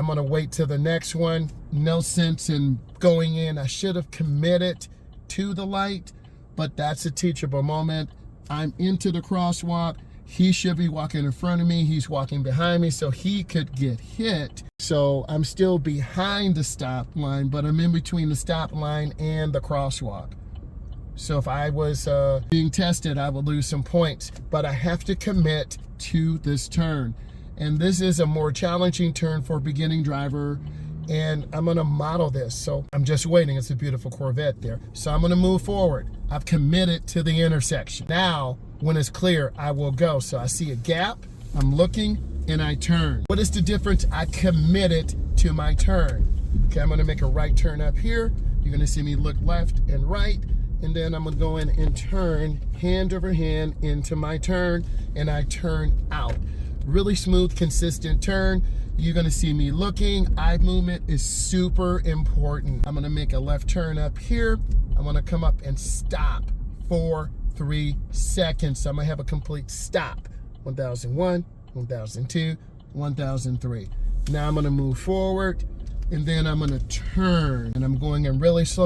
I'm gonna wait till the next one. No sense in going in. I should have committed to the light, but that's a teachable moment. I'm into the crosswalk. He should be walking in front of me. He's walking behind me, so he could get hit. So I'm still behind the stop line, but I'm in between the stop line and the crosswalk. So if I was being tested, I would lose some points, but I have to commit to this turn. And this is a more challenging turn for a beginning driver, and I'm gonna model this. So I'm just waiting. It's a beautiful Corvette there. So I'm gonna move forward. I've committed to the intersection. Now, when it's clear, I will go. So I see a gap, I'm looking, and I turn. What is the difference? I committed to my turn. Okay, I'm gonna make a right turn up here. You're gonna see me look left and right, and then I'm gonna go in and turn hand over hand into my turn, and I turn out. Really smooth, consistent turn. You're gonna see me looking. Eye movement is super important. I'm gonna make a left turn up here. I'm gonna come up and stop for 3 seconds. So I'm gonna have a complete stop. 1001, 1002, 1003. Now I'm gonna move forward, and then I'm gonna turn, and I'm going in really slow.